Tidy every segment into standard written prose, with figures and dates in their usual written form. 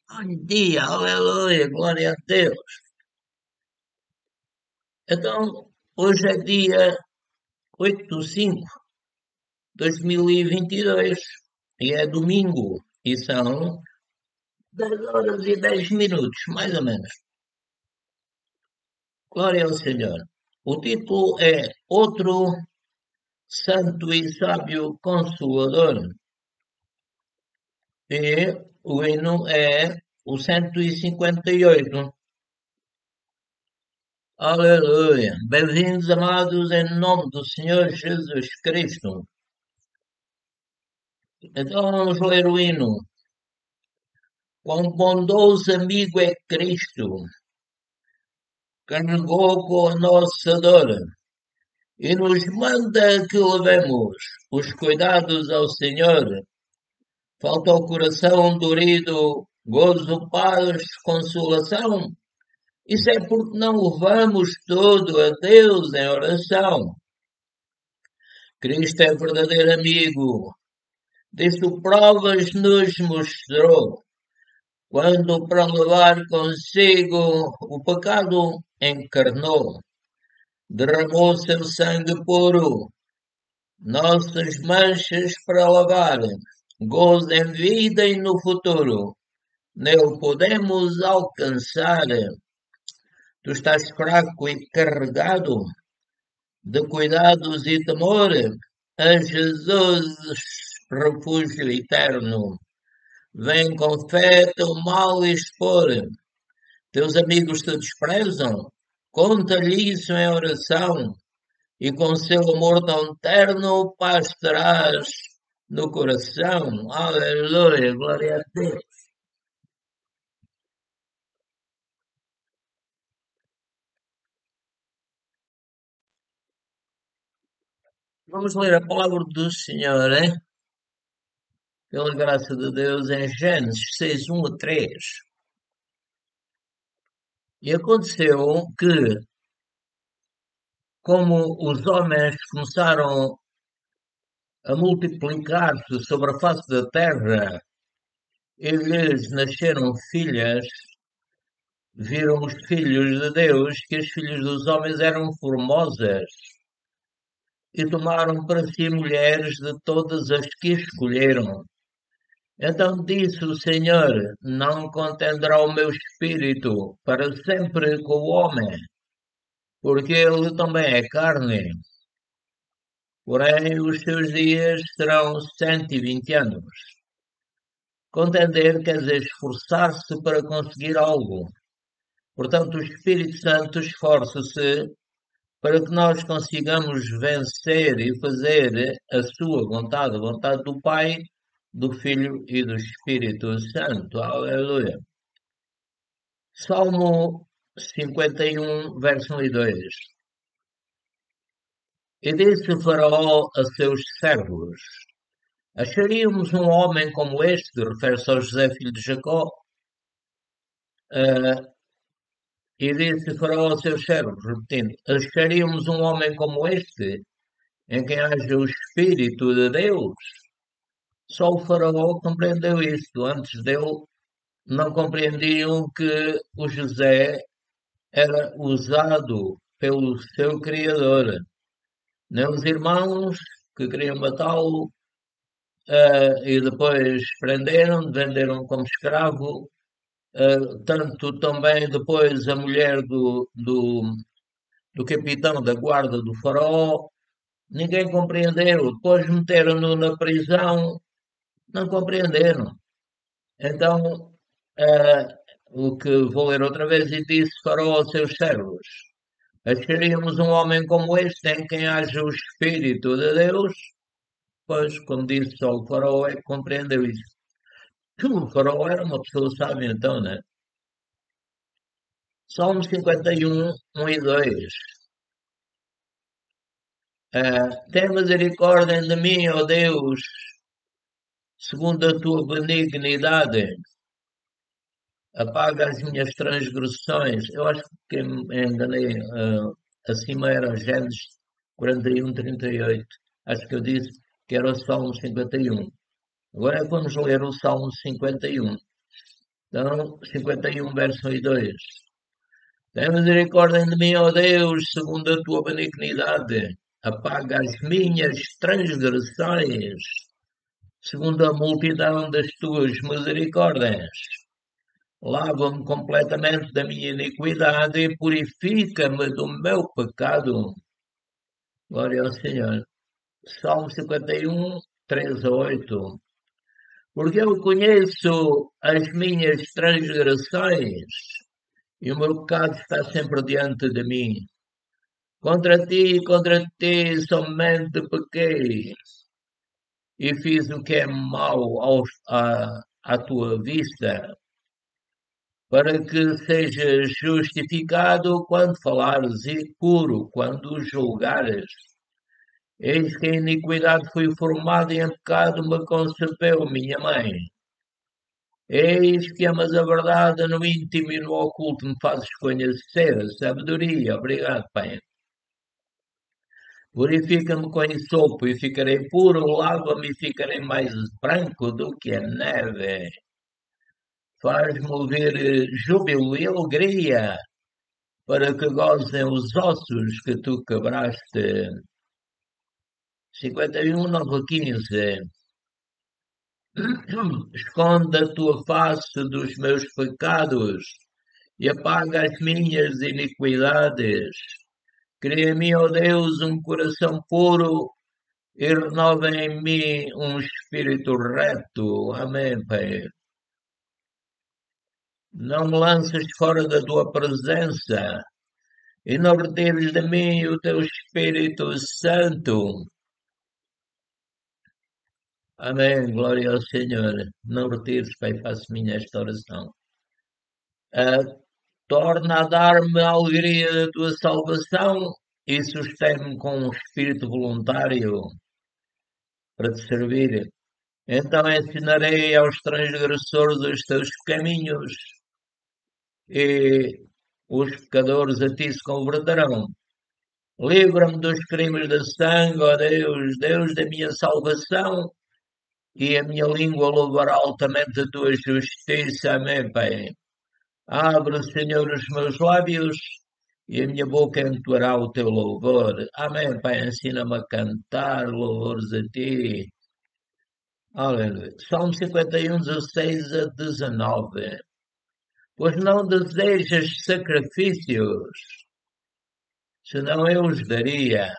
Bom dia, aleluia, glória a Deus. Então, hoje é dia 8 de 5 de 2022 e é domingo e são 10 horas e 10 minutos, mais ou menos. Glória ao Senhor. O título é Outro Santo e Sábio Consolador e o hino é o 158. Aleluia. Bem-vindos, amados, em nome do Senhor Jesus Cristo. Então vamos ler o hino. Quão bondoso amigo é Cristo, carregou com a nossa dor e nos manda que levemos os cuidados ao Senhor. Falta ao coração dorido, gozo, paz, consolação. Isso é porque não levamos tudo a Deus em oração. Cristo é verdadeiro amigo, disso provas nos mostrou. Quando para levar consigo o pecado encarnou, derramou seu sangue puro, nossas manchas para lavar, gozo em vida e no futuro, nele podemos alcançar. Tu estás fraco e carregado de cuidados e temor, a Jesus refúgio eterno. Vem com fé teu mal expor. Teus amigos te desprezam. Conta-lhe isso em oração. E com seu amor tão terno, paz terás no coração. Aleluia, glória a Deus. Vamos ler a palavra do Senhor, hein? Pela graça de Deus, em Gênesis 6, 1 a 3. E aconteceu que, como os homens começaram a multiplicar-se sobre a face da terra, e lhes nasceram filhas, viram os filhos de Deus que as filhas dos homens eram formosas, e tomaram para si mulheres de todas as que escolheram. Então disse o Senhor: Não contenderá o meu espírito para sempre com o homem, porque ele também é carne. Porém, os seus dias serão 120 anos. Contender quer dizer esforçar-se para conseguir algo. Portanto, o Espírito Santo esforça-se para que nós consigamos vencer e fazer a sua vontade, a vontade do Pai, do Filho e do Espírito Santo. Aleluia. Salmo 51, verso 1 e 2. E disse Faraó a seus servos: Acharíamos um homem como este, refere-se ao José, filho de Jacó, ah, e disse Faraó aos seus servos, repetindo: Acharíamos um homem como este, em quem haja o Espírito de Deus? Só o Faraó compreendeu isto. Antes dele, não compreendiam que o José era usado pelo seu Criador. Nem os irmãos que queriam matá-lo, e depois prenderam, venderam como escravo. Tanto também depois a mulher do capitão da guarda do faraó, ninguém compreendeu. Depois meteram-no na prisão, não compreenderam. Então, eh, o que vou ler outra vez, e disse faraó aos seus servos: Acharíamos um homem como este em quem haja o Espírito de Deus? Pois, como disse, só o faraó é que compreendeu isso. O faraó era uma pessoa sábia, então, né? Salmo 51, 1 e 2. Tem misericórdia de mim, ó Deus, segundo a tua benignidade. Apaga as minhas transgressões. Eu acho que me enganei. Acima era Gênesis 41, 38. Acho que eu disse que era o Salmo 51. Agora vamos ler o Salmo 51. Então, 51, verso 1 e 2. Tem misericórdia de mim, ó Deus, segundo a tua benignidade. Apaga as minhas transgressões, segundo a multidão das tuas misericórdias. Lava-me completamente da minha iniquidade e purifica-me do meu pecado. Glória ao Senhor. Salmo 51, 3 a 8. Porque eu conheço as minhas transgressões e o meu pecado está sempre diante de mim. Contra ti somente pequei e fiz o que é mau à tua vista, para que sejas justificado quando falares e puro quando julgares. Eis que a iniquidade fui formado e em pecado me concebeu minha mãe. Eis que amas a verdade no íntimo e no oculto me fazes conhecer a sabedoria. Obrigado, Pai. Purifica-me com ensopo e ficarei puro, lava-me e ficarei mais branco do que a neve. Faz-me ouvir júbilo e alegria, para que gozem os ossos que tu quebraste. 51, 9 a 15. Esconde a tua face dos meus pecados e apaga as minhas iniquidades. Cria em mim, ó Deus, um coração puro e renova em mim um espírito reto. Amém, Pai. Não me lances fora da tua presença e não retires de mim o teu Espírito Santo. Amém. Glória ao Senhor. Não retires, Pai, faço minha esta oração. Torna a dar-me a alegria da tua salvação e sustém-me com um espírito voluntário para te servir. Então ensinarei aos transgressores os teus caminhos e os pecadores a ti se converterão. Livra-me dos crimes de sangue, ó Deus, Deus da minha salvação, e a minha língua louvará altamente a tua justiça. Amém, Pai. Abre, Senhor, os meus lábios e a minha boca entoará o teu louvor. Amém, Pai. Ensina-me a cantar louvores a ti. Aleluia. Salmo 51, 16 a 19. Pois não desejas sacrifícios, senão eu os daria.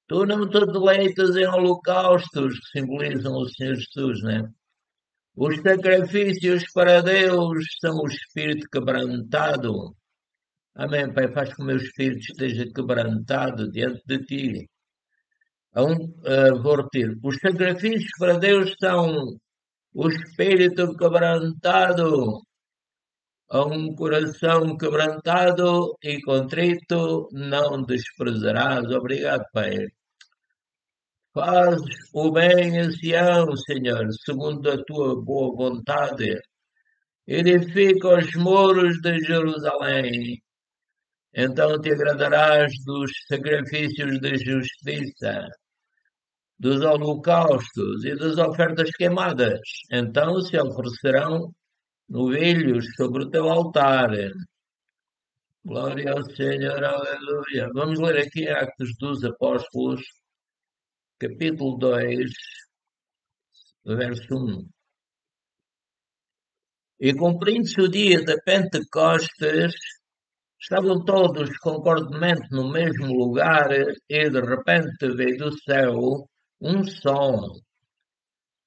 Tu não te deleitas em holocaustos, que simbolizam o Senhor Jesus, né? Os sacrifícios para Deus são o espírito quebrantado. Amém, Pai, faz que o meu espírito esteja quebrantado diante de Ti. Vou repetir. Os sacrifícios para Deus são o espírito quebrantado. A um coração quebrantado e contrito não desprezarás. Obrigado, Pai. Faz o bem a Sião, Senhor, segundo a tua boa vontade. Edifica os muros de Jerusalém. Então te agradarás dos sacrifícios de justiça, dos holocaustos e das ofertas queimadas. Então se oferecerão novilhos sobre o teu altar. Glória ao Senhor, aleluia. Vamos ler aqui Atos dos Apóstolos, capítulo 2, verso 1. E cumprindo-se o dia da Pentecostes, estavam todos concordemente no mesmo lugar e de repente veio do céu um som,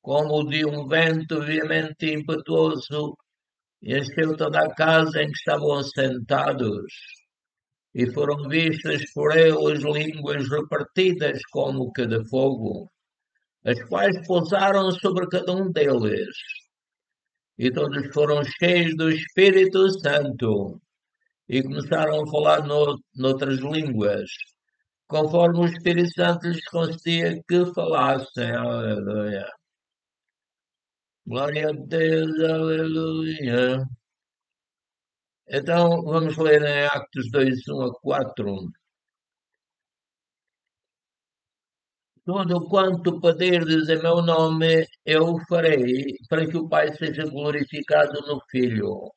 como o de um vento veemente e impetuoso, e encheu toda a casa em que estavam assentados. E foram vistas por eles línguas repartidas como que de fogo, as quais pousaram sobre cada um deles. E todos foram cheios do Espírito Santo e começaram a falar noutras línguas, conforme o Espírito Santo lhes concedia que falassem. Aleluia. Glória a Deus, aleluia. Então, vamos ler em Atos 2, 1 a 4. Tudo quanto pedirdes em meu nome, eu o farei, para que o Pai seja glorificado no Filho.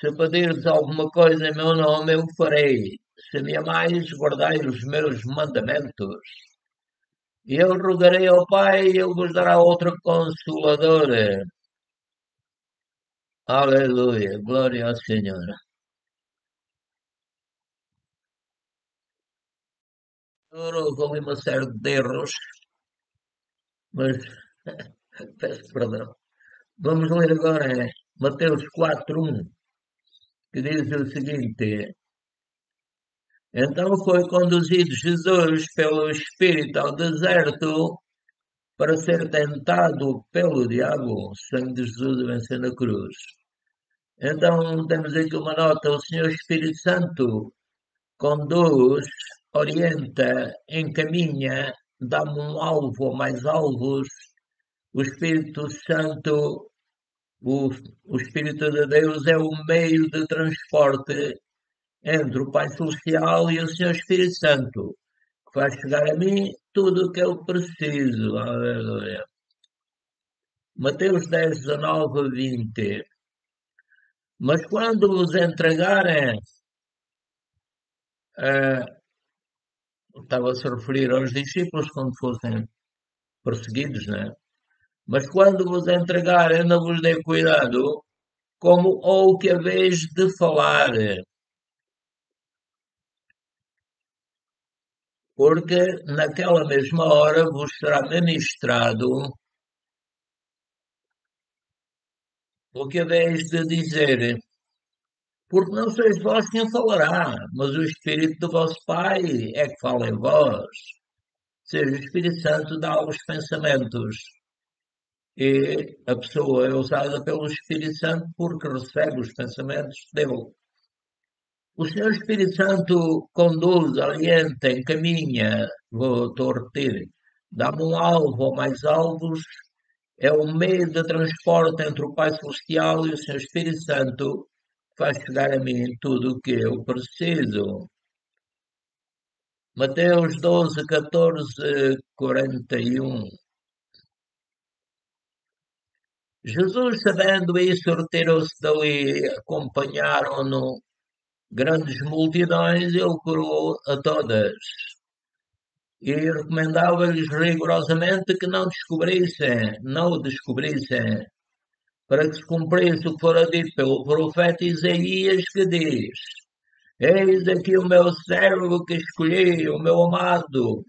Se pedirdes alguma coisa em meu nome, eu o farei. Se me amais, guardai os meus mandamentos. E eu rogarei ao Pai, e ele vos dará outro Consolador. Aleluia, glória ao Senhor. Agora houve ali uma série de erros, mas peço perdão. Vamos ler agora Mateus 4:1, que diz o seguinte: Então foi conduzido Jesus pelo Espírito ao deserto para ser tentado pelo diabo, sangue de Jesus a vencer na cruz. Então temos aqui uma nota: o Senhor Espírito Santo conduz, orienta, encaminha, dá-me um alvo ou mais alvos. O Espírito Santo, o, o Espírito de Deus é o meio de transporte entre o Pai Celestial e o Senhor Espírito Santo, que faz chegar a mim tudo o que eu preciso. Aleluia. Mateus 10, 19 a 20. Mas quando vos entregarem, eh, estava-se a referir aos discípulos quando fossem perseguidos, né? Mas quando vos entregarem, não vos dê cuidado, como ou que haveis de falar, porque naquela mesma hora vos será ministrado o que haveis de dizer, porque não sois vós quem falará, mas o Espírito do vosso Pai é que fala em vós. Ou seja, o Espírito Santo dá os pensamentos e a pessoa é usada pelo Espírito Santo porque recebe os pensamentos dele. O Senhor Espírito Santo conduz, orienta, encaminha, estou a repetir, dá-me um alvo ou mais alvos, é o meio de transporte entre o Pai Celestial e o Senhor Espírito Santo que faz chegar a mim tudo o que eu preciso. Mateus 12, 14, 41. Jesus, sabendo isso, retirou-se dali, acompanharam-no grandes multidões, ele curou a todas. E recomendava-lhes rigorosamente que não o descobrissem, para que se cumprisse o que fora dito pelo profeta Isaías, que diz: Eis aqui o meu servo que escolhi, o meu amado,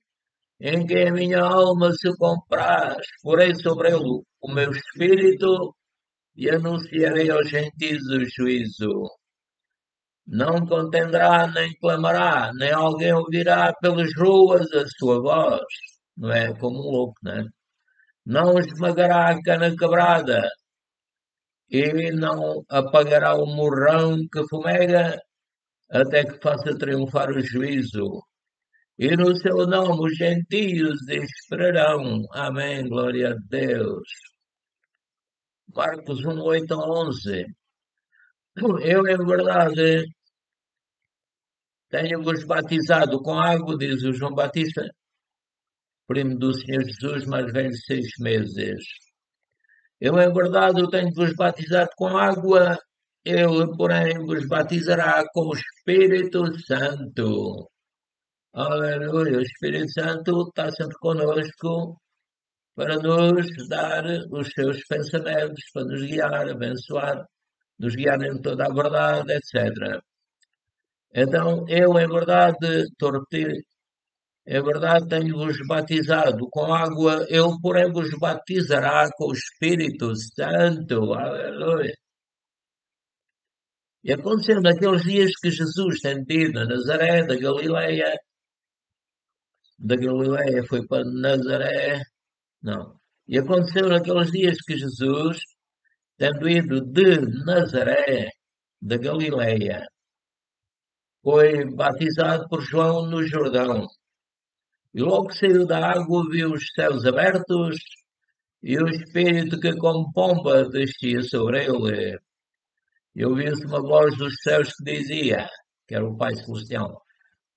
em quem a minha alma se compraz. Porei sobre ele o meu espírito e anunciarei aos gentios o juízo. Não contenderá nem clamará, nem alguém ouvirá pelas ruas a sua voz. Não é como um louco, né? Não esmagará a cana quebrada e não apagará o morrão que fumega até que faça triunfar o juízo. E no seu nome os gentios esperarão. Amém. Glória a Deus. Marcos 1, 8 a 11. Eu, em verdade, tenho-vos batizado com água, diz o João Batista, primo do Senhor Jesus, mais velho de 6 meses. Eu, em verdade, tenho-vos batizado com água, ele, porém, vos batizará com o Espírito Santo. Aleluia, o Espírito Santo está sempre connosco para nos dar os seus pensamentos, para nos guiar, abençoar, nos guiar em toda a verdade, etc. Então, eu, em verdade, estou a repetir, em verdade, tenho-vos batizado com água, eu, porém, vos batizará com o Espírito Santo. Aleluia. E aconteceu naqueles dias que Jesus, tendo ido a Nazaré, da Galileia foi para Nazaré, não. E aconteceu naqueles dias que Jesus, tendo ido de Nazaré, da Galileia, foi batizado por João no Jordão. E logo que saiu da água, viu os céus abertos e o Espírito que como pomba descia sobre ele. E ouviu-se uma voz dos céus que dizia, que era o Pai Celestial,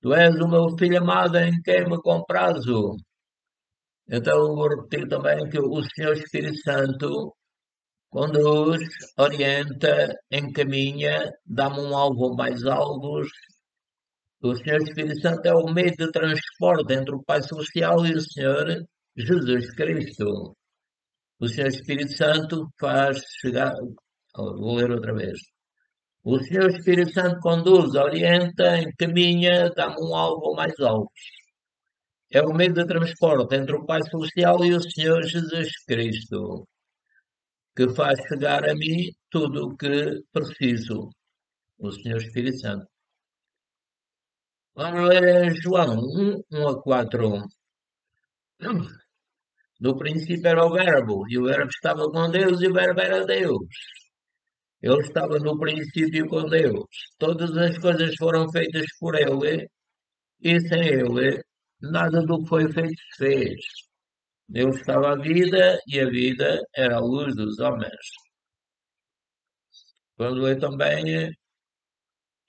Tu és o meu filho amado em quem me comprazo. Então eu vou repetir também que o Senhor Espírito Santo conduz, orienta, encaminha, dá-me um alvo mais alvos. O Senhor Espírito Santo é o meio de transporte entre o Pai Celestial e o Senhor Jesus Cristo. O Senhor Espírito Santo faz chegar. Vou ler outra vez. O Senhor Espírito Santo conduz, orienta, encaminha, dá-me um alvo mais alto. É o meio de transporte entre o Pai Celestial e o Senhor Jesus Cristo, que faz chegar a mim tudo o que preciso. O Senhor Espírito Santo. Vamos ler em João 1 a 4. No princípio era o Verbo, e o Verbo estava com Deus, e o Verbo era Deus. Ele estava no princípio com Deus. Todas as coisas foram feitas por Ele, e sem Ele, nada do que foi feito se fez. Nele estava a vida, e a vida era a luz dos homens. Vamos ler também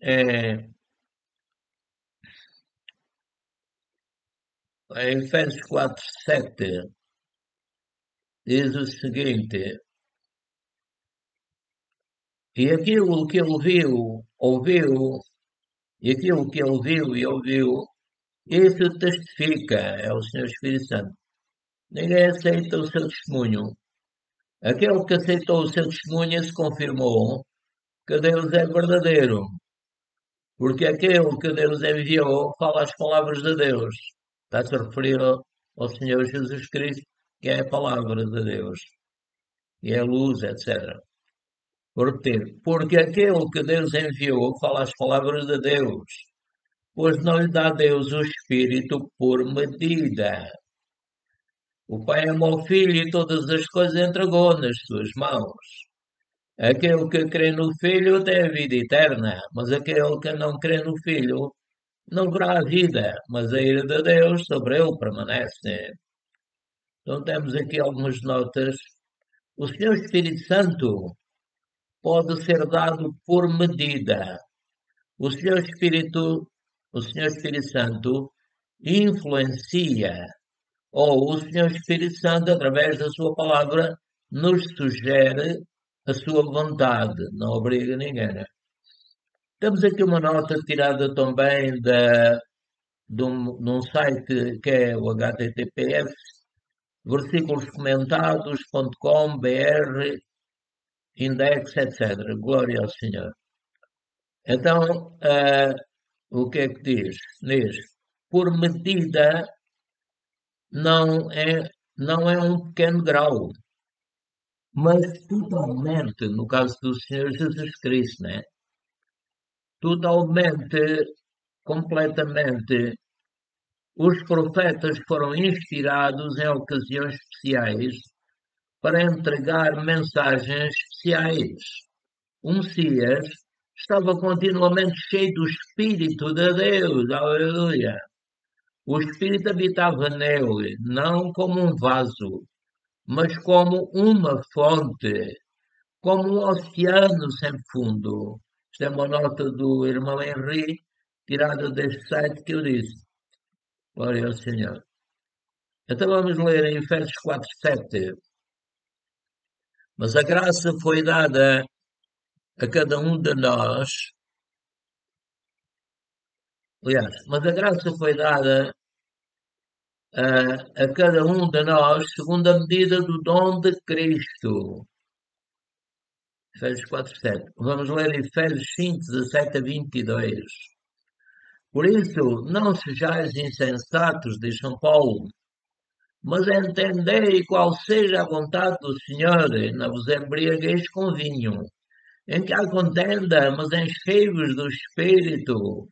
em Efésios 4, 7, diz o seguinte: E aquilo que ele viu, ouviu, e aquilo que ele viu e ouviu, isso testifica, é o Senhor Espírito Santo. Ninguém aceita o seu testemunho. Aquele que aceitou o seu testemunho se confirmou que Deus é verdadeiro, porque aquele que Deus enviou fala as palavras de Deus. Está-se a referir ao Senhor Jesus Cristo, que é a palavra de Deus, e é a luz, etc. Vou repetir, porque aquele que Deus enviou fala as palavras de Deus, pois não lhe dá Deus o Espírito por medida. O Pai amou o Filho e todas as coisas entregou nas suas mãos. Aquele que crê no Filho tem a vida eterna, mas aquele que não crê no Filho não verá a vida, mas a ira de Deus sobre ele permanece. Então temos aqui algumas notas. O Senhor Espírito Santo pode ser dado por medida. O Senhor Espírito, o Senhor Espírito Santo influencia, ou o Senhor Espírito Santo, através da sua palavra, nos sugere a sua vontade, não obriga ninguém. Né? Temos aqui uma nota tirada também de um site que é o https versículoscomentados.com, br, index, etc. Glória ao Senhor. Então, o que é que diz? Diz, por medida não é um pequeno grau, mas totalmente, no caso do Senhor Jesus Cristo, né? Totalmente, completamente, os profetas foram inspirados em ocasiões especiais para entregar mensagens especiais. O Messias estava continuamente cheio do Espírito de Deus, aleluia. O Espírito habitava nele, não como um vaso, mas como uma fonte, como um oceano sem fundo. Isto é uma nota do irmão Henri, tirada deste site que eu disse. Glória ao Senhor. Então vamos ler em Efésios 4, 7. Mas a graça foi dada a cada um de nós. Aliás, mas a graça foi dada a cada um de nós segundo a medida do dom de Cristo. Efésios 4, 7. Vamos ler Efésios 5, 17 a 22. Por isso, não sejais insensatos, diz São Paulo, mas entendei qual seja a vontade do Senhor, não vos embriagueis com vinho, em que há contenda, mas enchei-vos do Espírito,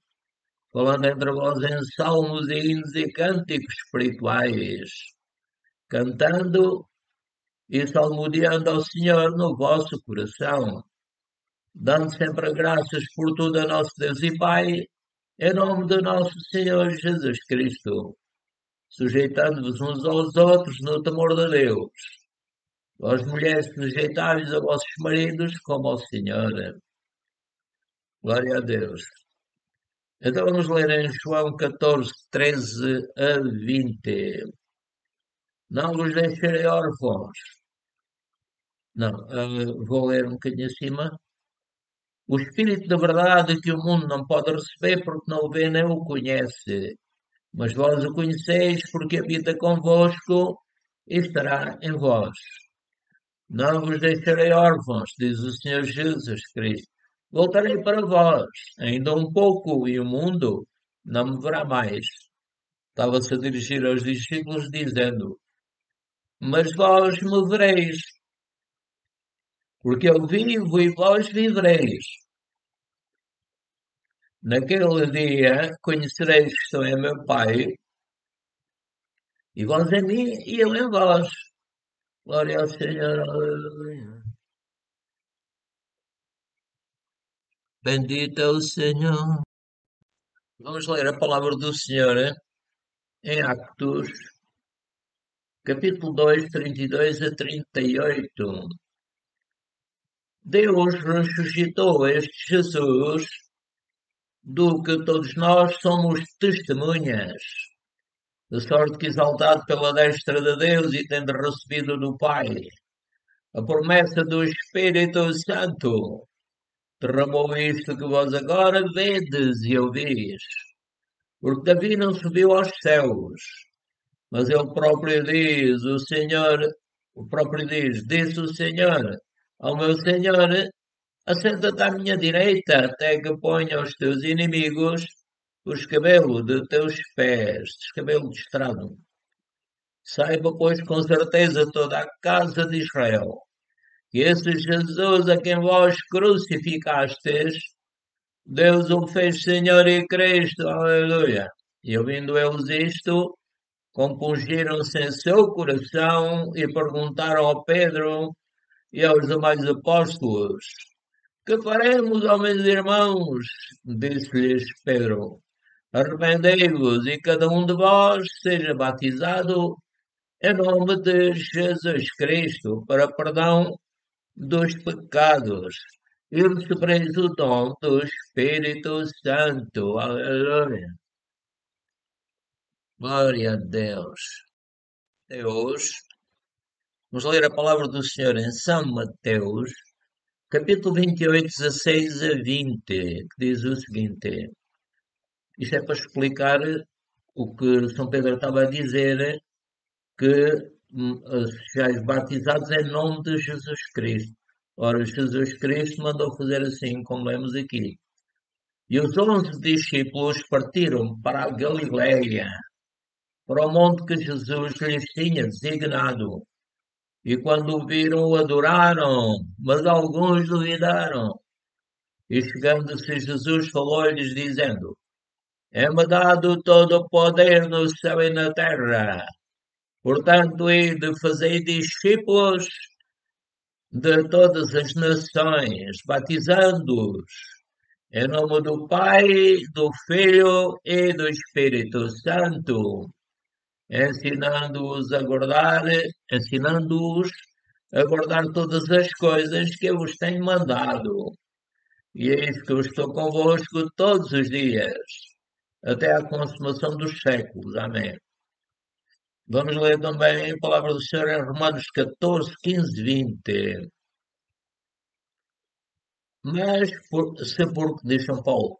falando entre vós em salmos e hinos e cânticos espirituais, cantando e salmodiando ao Senhor no vosso coração, dando sempre graças por tudo a nosso Deus e Pai, em nome do nosso Senhor Jesus Cristo, sujeitando-vos uns aos outros no temor de Deus. Vós mulheres sujeitáveis a vossos maridos como ao Senhor. Glória a Deus. Então vamos ler em João 14, 13 a 20. Não vos deixarei órfãos. Não, vou ler um bocadinho acima. O Espírito da verdade que o mundo não pode receber porque não o vê nem o conhece. Mas vós o conheceis porque habita convosco e estará em vós. Não vos deixarei órfãos, diz o Senhor Jesus Cristo. Voltarei para vós, ainda um pouco, e o mundo não me verá mais. Estava-se a dirigir aos discípulos, dizendo: Mas vós me vereis, porque eu vivo e vós vivereis. Naquele dia conhecereis que estou em meu Pai, e vós em mim e eu em vós. Glória ao Senhor, aleluia. Bendito é o Senhor. Vamos ler a palavra do Senhor em Actos, capítulo 2, 32 a 38. Deus ressuscitou este Jesus, do que todos nós somos testemunhas, de sorte que, exaltado pela destra de Deus e tendo recebido do Pai a promessa do Espírito Santo, derramou isto que vós agora vedes e ouvis. Porque Davi não subiu aos céus, mas ele próprio diz, o próprio diz, disse o Senhor ao meu Senhor, assenta-te à minha direita, até que ponha os teus inimigos os cabelos de teus pés, descabelo de estrado. Saiba, pois, com certeza toda a casa de Israel, que esse Jesus a quem vós crucificastes, Deus o fez Senhor e Cristo, aleluia. E ouvindo eles isto, compungiram-se em seu coração e perguntaram ao Pedro e aos demais apóstolos: Que faremos, homens e irmãos? Disse-lhes Pedro: Arrependei-vos e cada um de vós seja batizado em nome de Jesus Cristo para perdão dos pecados e recebereis o dom do Espírito Santo. Aleluia. Glória a Deus. Deus. Vamos ler a palavra do Senhor em São Mateus, capítulo 28, 16 a 20, que diz o seguinte. Isto é para explicar o que São Pedro estava a dizer, que sejais batizados em nome de Jesus Cristo. Ora, Jesus Cristo mandou fazer assim, como lemos aqui. E os 11 discípulos partiram para a Galileia, para o monte que Jesus lhes tinha designado. E quando o viram, o adoraram, mas alguns duvidaram. E chegando-se Jesus, falou-lhes, dizendo: É-me dado todo o poder no céu e na terra. Portanto, ide fazer discípulos de todas as nações, batizando-os em nome do Pai, do Filho e do Espírito Santo, ensinando-os a guardar todas as coisas que eu vos tenho mandado. E eis que eu estou convosco todos os dias, até à consumação dos séculos. Amém. Vamos ler também a palavra do Senhor em Romanos 14, 15, 20. Mas, diz São Paulo,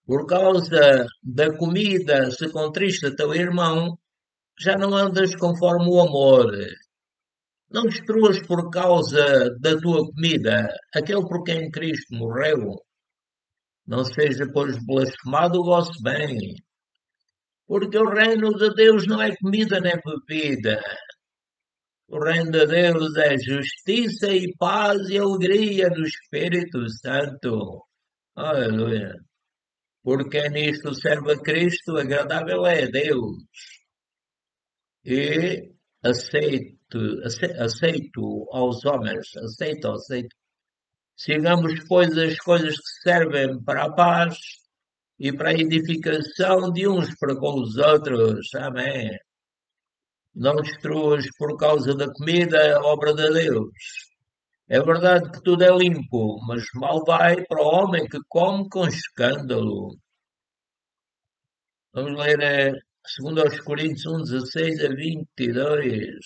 por causa da comida se contrista teu irmão, já não andas conforme o amor. Não destruas por causa da tua comida aquele por quem Cristo morreu. Não seja, pois, blasfemado o vosso bem. Porque o reino de Deus não é comida nem bebida. O reino de Deus é justiça e paz e alegria do Espírito Santo. Aleluia. Porque nisto serve a Cristo, agradável é a Deus. E aceito aos homens, aceito. Sigamos, pois, as coisas que servem para a paz e para a edificação de uns para com os outros. Amém. Não destruas por causa da comida a obra de Deus. É verdade que tudo é limpo, mas mal vai para o homem que come com escândalo. Vamos ler 2 aos Coríntios 1, 16 a 22.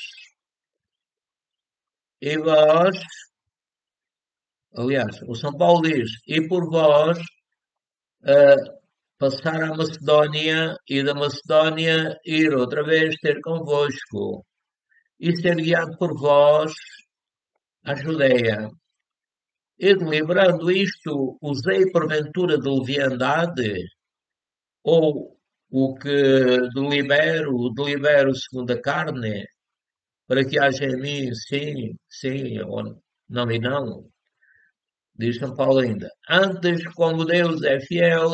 E vós, aliás, o São Paulo diz, e por vós passar à Macedónia e da Macedónia ir outra vez ter convosco e ser guiado por vós à Judeia. E deliberando isto, usei porventura de leviandade, ou o que delibero segundo a carne, para que haja em mim sim, sim, ou não e não, diz São Paulo ainda. Antes, como Deus é fiel,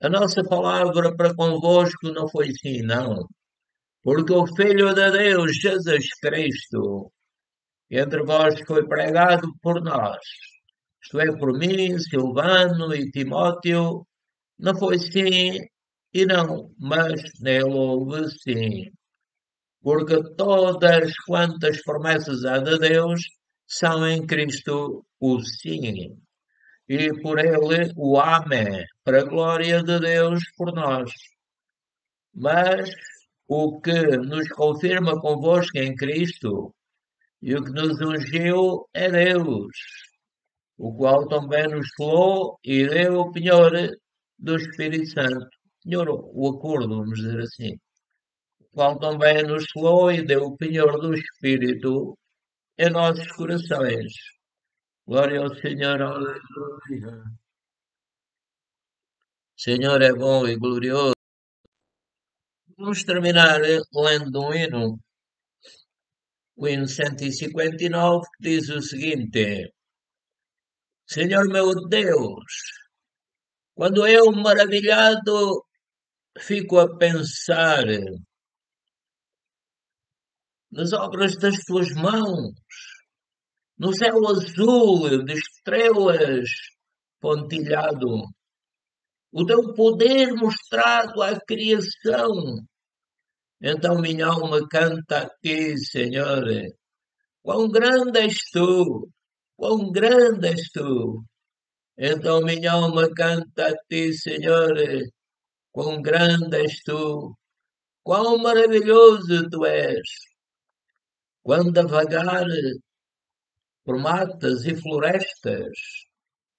a nossa palavra para convosco não foi sim, não. Porque o Filho de Deus, Jesus Cristo, entre vós foi pregado por nós, isto é, por mim, Silvano e Timóteo, não foi sim e não, mas nele houve sim. Porque todas quantas promessas há de Deus são em Cristo o sim. E por ele o Amém, para a glória de Deus por nós. Mas o que nos confirma convosco em Cristo e o que nos ungiu é Deus, o qual também nos selou e deu o penhor do Espírito Santo. Penhor, o acordo, vamos dizer assim. O qual também nos selou e deu o penhor do Espírito em nossos corações. Glória ao Senhor, aleluia. O Senhor é bom e glorioso. Vamos terminar lendo um hino, o hino 159, que diz o seguinte: Senhor meu Deus, quando eu maravilhado fico a pensar nas obras das tuas mãos, no céu azul de estrelas pontilhado, o teu poder mostrado à criação. Então minha alma canta a ti, Senhor. Quão grande és tu! Quão grande és tu! Então minha alma canta a ti, Senhor. Quão grande és tu! Quão maravilhoso tu és! Quando a vagar por matas e florestas,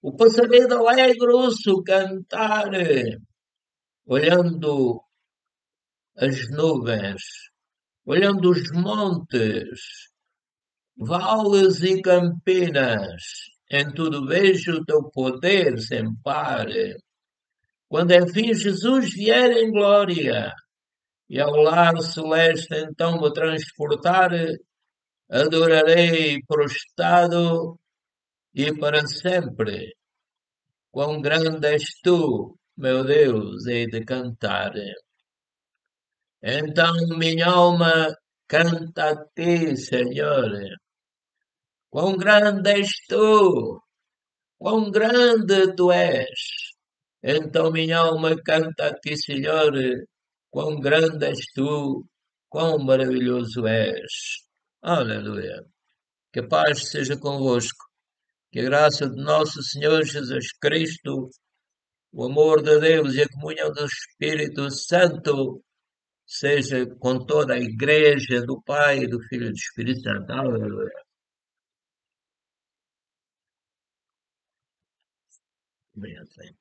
o passarinho alegre ouço cantar, olhando as nuvens, olhando os montes, vales e campinas, em tudo vejo o teu poder sem par. Quando enfim Jesus vier em glória e ao lar celeste então me transportar, adorarei prostrado e para sempre. Quão grande és tu, meu Deus, hei de cantar. Então minha alma canta a ti, Senhor. Quão grande és tu, quão grande tu és. Então minha alma canta a ti, Senhor. Quão grande és tu, quão maravilhoso és. Aleluia. Que a paz seja convosco. Que a graça de nosso Senhor Jesus Cristo, o amor de Deus e a comunhão do Espírito Santo seja com toda a Igreja do Pai, do Filho e do Espírito Santo. Aleluia. Bem, assim.